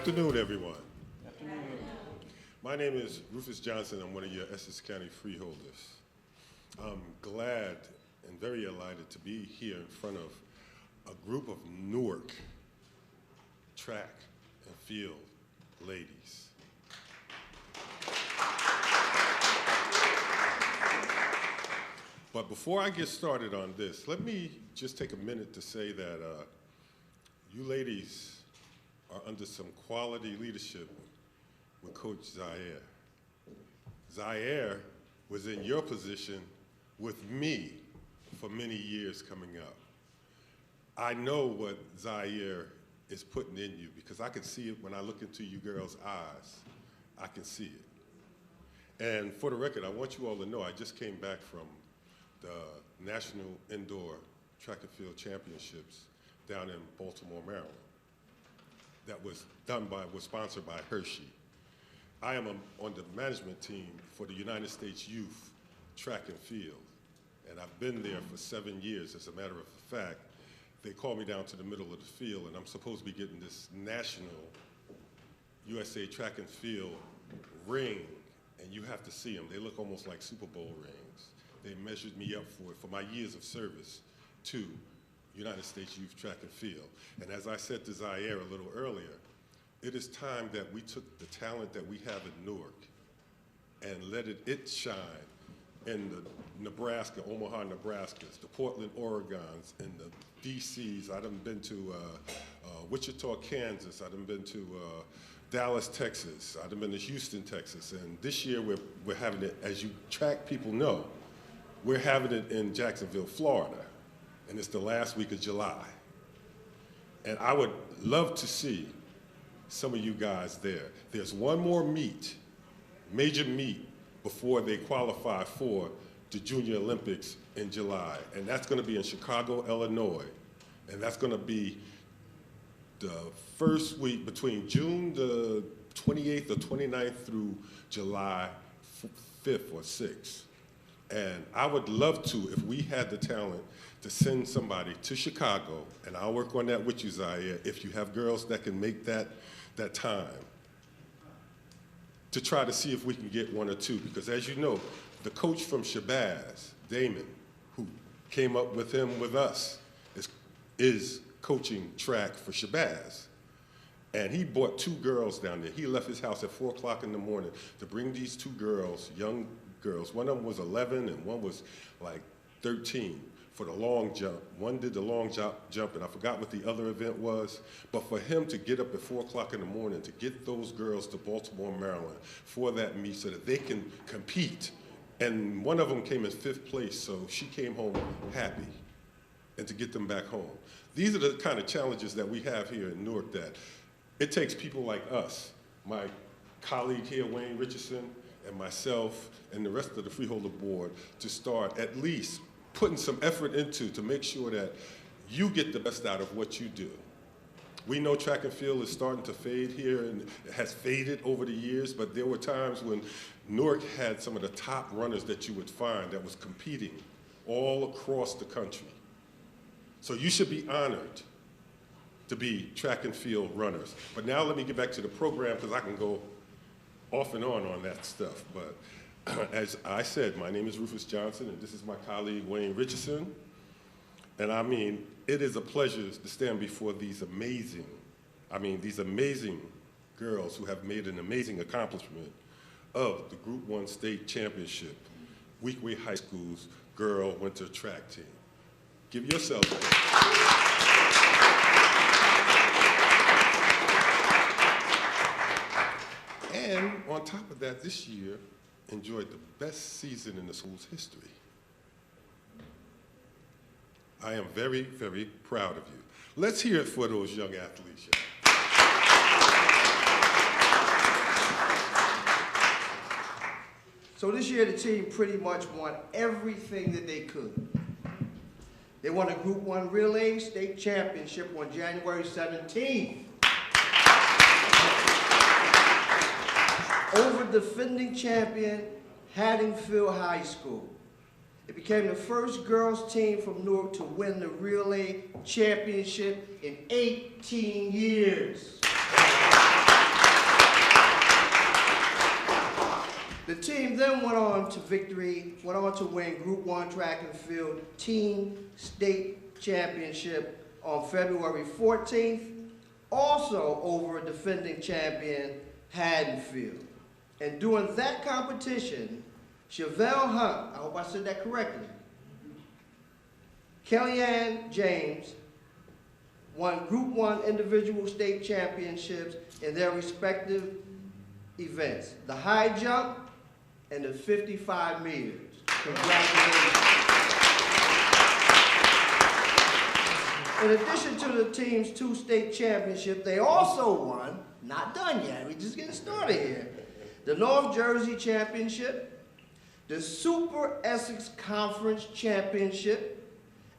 afternoon, everyone. My name is Rufus Johnson. I'm one of your Essex County freeholders. I'm glad and very delighted to be here in front of a group of Newark track and field ladies. But before I get started on this, let me just take a minute to say that you ladies are under some quality leadership with Coach Zaire. Zaire was in your position with me for many years coming up. I know what Zaire is putting in you because I can see it when I look into you girls' eyes. I can see it. And for the record, I want you all to know I just came back from the National Indoor Track and Field Championships down in Baltimore, Maryland. That was sponsored by Hershey. I am on the management team for the United States Youth Track and Field, and I've been there for 7 years. As a matter of fact, they called me down to the middle of the field, and I'm supposed to be getting this national USA Track and Field ring, and you have to see them. They look almost like Super Bowl rings. They measured me up for it for my years of service to United States Youth Track and Field. And as I said to Zaire a little earlier, it is time that we took the talent that we have in Newark and let it shine in the Nebraska, Omaha, Nebraskas, the Portland, Oregons, and the DCs. I done been to Wichita, Kansas. I done been to Dallas, Texas. I done been to Houston, Texas. And this year we're having it, as you track people know, we're having it in Jacksonville, Florida. And it's the last week of July. And I would love to see some of you guys there. There's one more meet, major meet, before they qualify for the Junior Olympics in July. And that's gonna be in Chicago, Illinois. And that's gonna be the first week between June the 28th or 29th through July 5th or 6th. And I would love to, if we had the talent, to send somebody to Chicago, and I'll work on that with you, Zaire, if you have girls that can make that time, to try to see if we can get one or two. Because as you know, the coach from Shabazz, Damon, who came up with him with us, is coaching track for Shabazz. And he brought 2 girls down there. He left his house at 4 o'clock in the morning to bring these 2 girls, young girls. One of them was 11 and one was like 13 for the long jump. One did the long jump, and I forgot what the other event was. But for him to get up at 4 o'clock in the morning to get those girls to Baltimore, Maryland for that meet so that they can compete. And one of them came in 5th place, so she came home happy, and to get them back home. These are the kind of challenges that we have here in Newark, that it takes people like us, my colleague here, Wayne Richardson, and myself, and the rest of the Freeholder Board, to start at least putting some effort into to make sure that you get the best out of what you do. We know track and field is starting to fade here, and it has faded over the years, but there were times when Newark had some of the top runners that you would find that was competing all across the country. So you should be honored to be track and field runners. But now let me get back to the program, because I can go off and on that stuff. But as I said, my name is Rufus Johnson, and this is my colleague, Wayne Richardson. And I mean, it is a pleasure to stand before these amazing girls who have made an amazing accomplishment of the Group 1 State Championship, Weequahic High School's girl winter track team. Give yourselves a hand. And on top of that, this year enjoyed the best season in the school's history. I am very, very proud of you. Let's hear it for those young athletes. So this year, the team pretty much won everything that they could. They won a Group 1 Relay State Championship on January 17th. Over defending champion Haddonfield High School. It became the first girls team from Newark to win the Relay Championship in 18 years. The team then went on to win Group 1 track and field team state championship on February 14th, also over defending champion Haddonfield. And during that competition, Chevelle Hunt, I hope I said that correctly, Kellyanne James won Group 1 individual state championships in their respective events, the high jump and the 55 meters. Congratulations. In addition to the team's 2 state championships, they also won, not done yet, we're just getting started here, the North Jersey Championship, the Super Essex Conference Championship,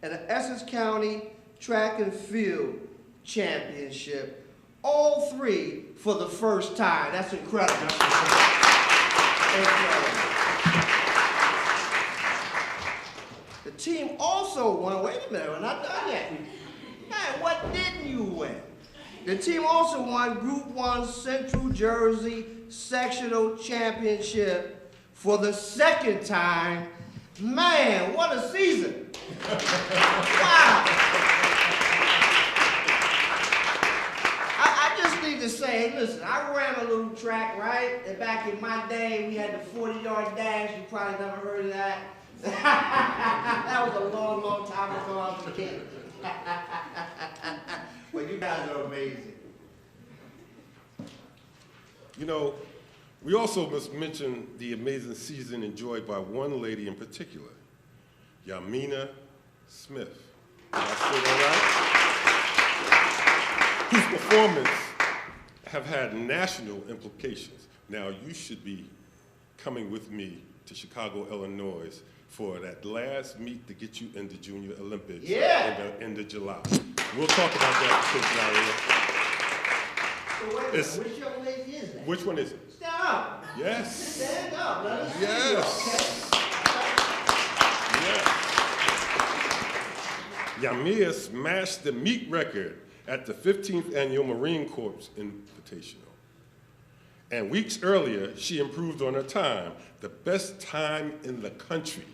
and the Essex County Track and Field Championship, all 3 for the first time. That's incredible. Incredible. The team also won, wait a minute, we're not done yet. Man, what didn't you win? The team also won Group 1 Central Jersey Sectional Championship for the 2nd time. Man, what a season. Wow. I just need to say, hey, listen, I ran a little track, right? And back in my day, we had the 40-yard dash. You probably never heard of that. That was a long, long time ago. I was a kid. Well, you guys are amazing. You know, we also must mention the amazing season enjoyed by one lady in particular, Yamina Smith. Did I say that right? Whose performance have had national implications. Now, you should be coming with me to Chicago, Illinois for that last meet to get you in the Junior Olympics in the July. We'll talk about that, So wait a minute, which young lady is that? Which one is it? Stand up. Yes. Stand up. Let us see Yes. you, okay? Yamia smashed the meet record at the 15th Annual Marine Corps Invitational. And weeks earlier, she improved on her time, the best time in the country,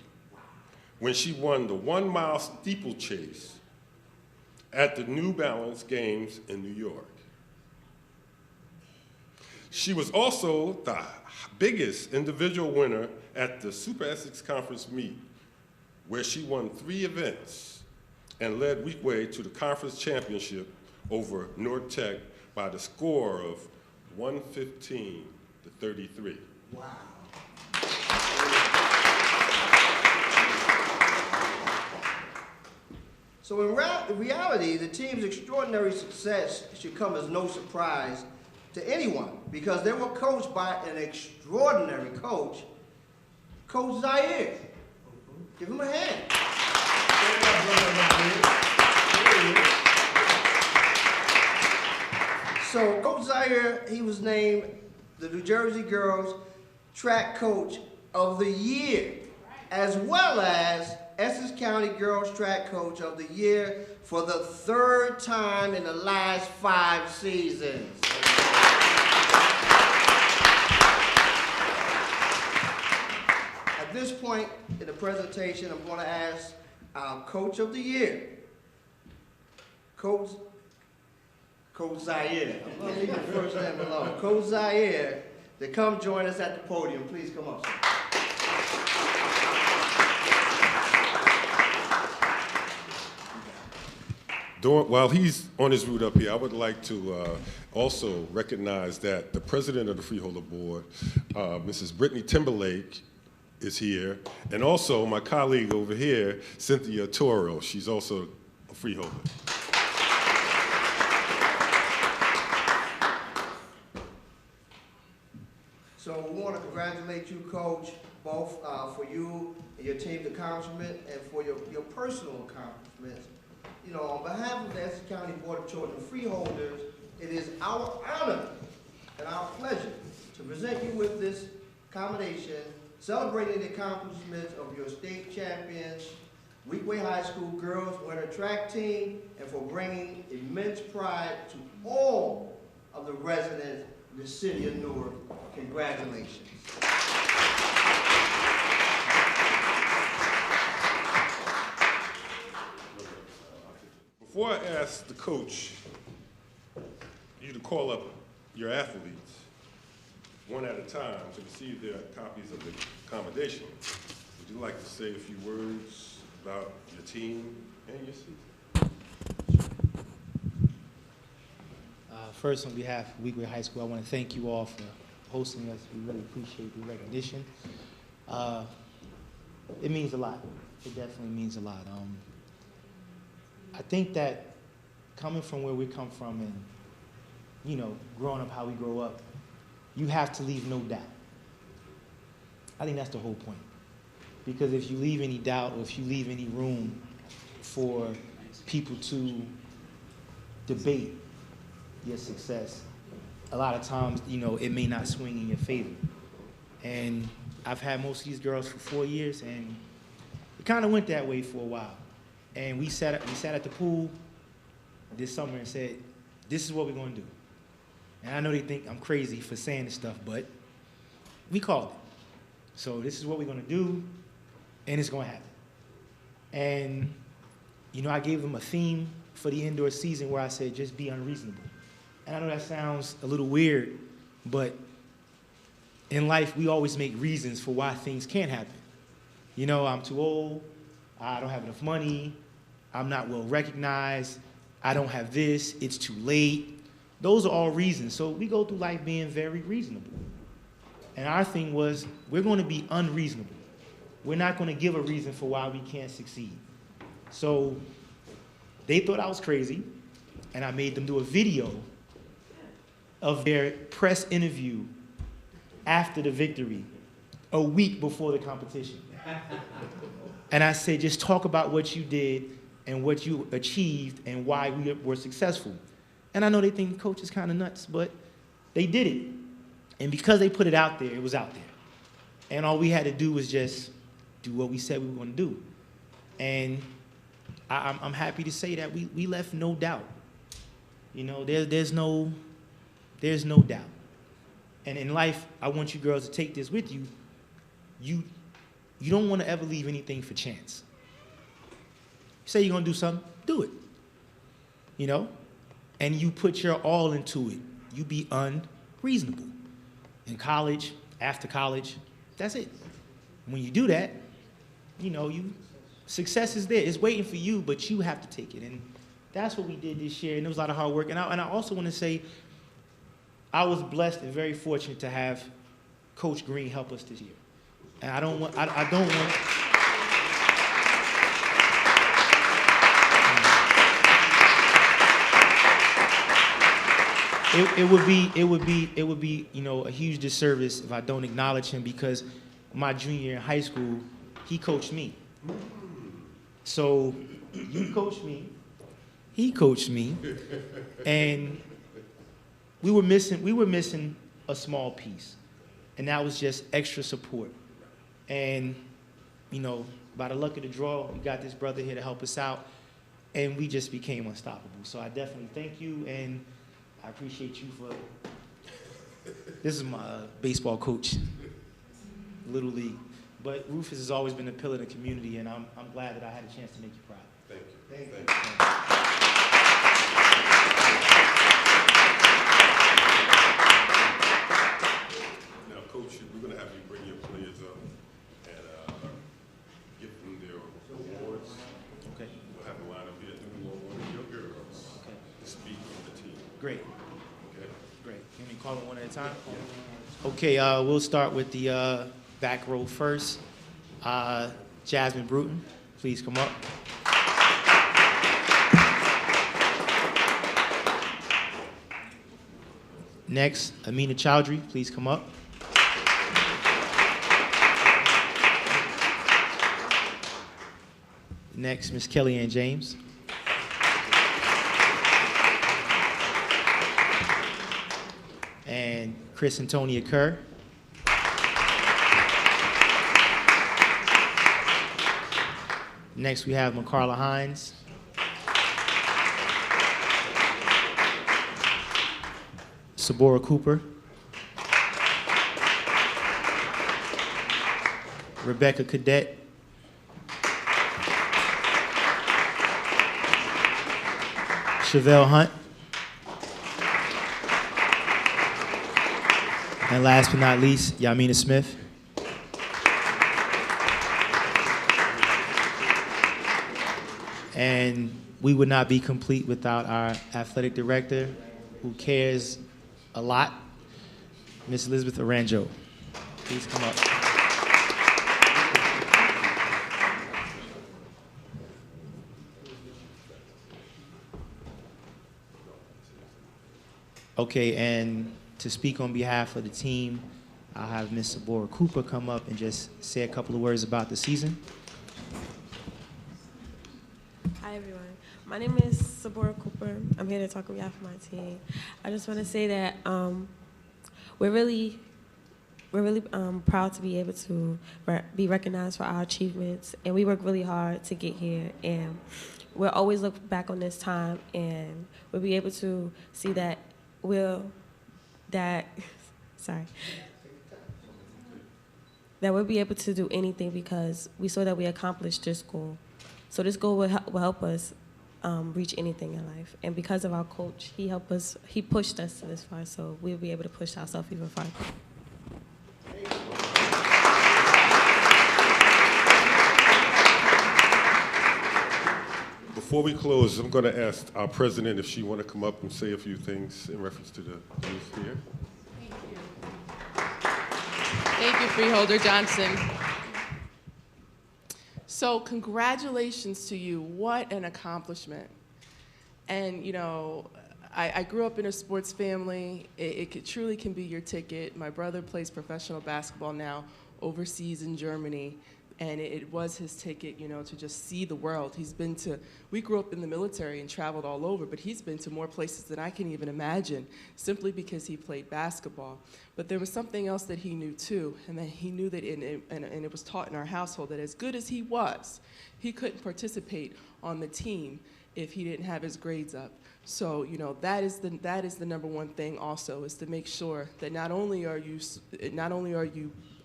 when she won the 1-mile steeplechase at the New Balance Games in New York. She was also the biggest individual winner at the Super Essex Conference meet, where she won 3 events and led Weequahic to the conference championship over North Tech by the score of 115 to 33. Wow. So in reality, the team's extraordinary success should come as no surprise to anyone because they were coached by an extraordinary coach, Coach Zaire. Give him a hand. So Coach Zaire, he was named the New Jersey Girls Track Coach of the Year, as well as Essex County Girls Track Coach of the Year for the 3rd time in the last 5 seasons. At this point in the presentation, I'm going to ask our Coach of the Year, Coach Zaire. I'm going to leave the first name alone. Coach Zaire, to come join us at the podium. Please come up, sir. While he's on his route up here, I would like to also recognize that the president of the Freeholder Board, Mrs. Brittany Timberlake, is here, and also my colleague over here, Cynthia Toro. She's also a freeholder. So we want to congratulate you, Coach, both for you and your team's accomplishment and for your personal accomplishments. You know, on behalf of the Essex County Board of Children Freeholders, it is our honor and our pleasure to present you with this commendation celebrating the accomplishments of your state champions, Weequahic High School girls winter track team, and for bringing immense pride to all of the residents of the city of Newark. Congratulations. Before I ask the coach you to call up your athletes one at a time to receive their copies of the accommodation, would you like to say a few words about your team and your season? First, on behalf of Weequahic High School, I want to thank you all for hosting us. We really appreciate the recognition. It means a lot. It definitely means a lot. I think that coming from where we come from and, you know, growing up how we grow up, you have to leave no doubt. I think that's the whole point. Because if you leave any doubt or if you leave any room for people to debate your success, a lot of times, you know, it may not swing in your favor. And I've had most of these girls for 4 years, and it kind of went that way for a while. And we sat at the pool this summer and said, this is what we're going to do. And I know they think I'm crazy for saying this stuff, but we called it. So this is what we're going to do, and it's going to happen. And, you know, I gave them a theme for the indoor season where I said, just be unreasonable. And I know that sounds a little weird, but in life, we always make reasons for why things can't happen. You know, I'm too old, I don't have enough money, I'm not well recognized, I don't have this, it's too late. Those are all reasons. So we go through life being very reasonable. And our thing was, we're going to be unreasonable. We're not going to give a reason for why we can't succeed. So they thought I was crazy, and I made them do a video of their press interview after the victory, a week before the competition. And I said, just talk about what you did and what you achieved and why we were successful. And I know they think the coach is kind of nuts, but they did it. And because they put it out there, it was out there. And all we had to do was just do what we said we were going to do. And I'm happy to say that we left no doubt. You know, there's no doubt. And in life, I want you girls to take this with you. You don't want to ever leave anything for chance. You say you're going to do something, do it. You know? And you put your all into it. You be unreasonable. In college, after college, that's it. When you do that, you know, success is there. It's waiting for you, but you have to take it. And that's what we did this year, and it was a lot of hard work. And I also want to say, I was blessed and very fortunate to have Coach Green help us this year. And I don't want. It would be, you know, a huge disservice if I don't acknowledge him, because my junior year in high school, he coached me. So you coached me, he coached me, and we were missing a small piece, and that was just extra support. And, you know, by the luck of the draw, we got this brother here to help us out, and we just became unstoppable. So I definitely thank you, and I appreciate you for, this is my baseball coach, Little League. But Rufus has always been a pillar in the community, and I'm glad that I had a chance to make you proud. Thank you. Thank you. Thank you. Now, Coach, we're going to have you bring your players up and give them their awards. Okay. We'll have a line up here. Then we want one of your girls to speak for the team. Great. Okay? Great. Can we call them one at a time? Okay, we'll start with the back row first. Jasmine Bruton, please come up. Next, Amina Chowdhury, please come up. Next, Miss Kellyanne James. And Chris Antonia Kerr. Next, we have McCarla Hines. Sabora Cooper. Rebecca Cadet. Chevelle Hunt. And last but not least, Yamina Smith. And we would not be complete without our athletic director, who cares a lot, Miss Elizabeth Aranjo. Please come up. Okay, and to speak on behalf of the team, I'll have Ms. Sabora Cooper come up and just say a couple of words about the season. Hi, everyone. My name is Sabora Cooper. I'm here to talk on behalf of my team. I just want to say that we're really proud to be able to be recognized for our achievements, and we work really hard to get here. And we'll always look back on this time, and we'll be able to see that that we'll be able to do anything because we saw that we accomplished this goal. So this goal will help us reach anything in life. And because of our coach, he pushed us to this far, so we'll be able to push ourselves even farther. Before we close, I'm going to ask our president if she want to come up and say a few things in reference to the youth here. Thank you, Freeholder Johnson. So congratulations to you. What an accomplishment. And, you know, I grew up in a sports family. It truly can be your ticket. My brother plays professional basketball now overseas in Germany. And it was his ticket, you know, to just see the world. We grew up in the military and traveled all over, but he's been to more places than I can even imagine, simply because he played basketball. But there was something else that he knew too, and that he knew that, and it was taught in our household, that as good as he was, he couldn't participate on the team if he didn't have his grades up. So, you know, that is the number one thing also, is to make sure that not only are you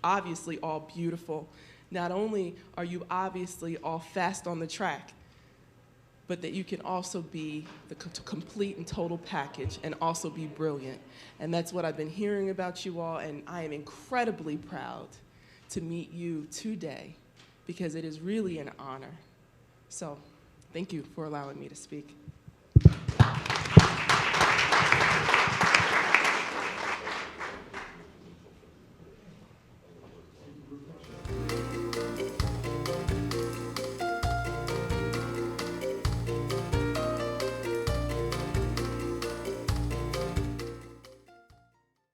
obviously all beautiful, not only are you obviously all fast on the track, but that you can also be the complete and total package and also be brilliant. And that's what I've been hearing about you all, and I am incredibly proud to meet you today, because it is really an honor. So thank you for allowing me to speak.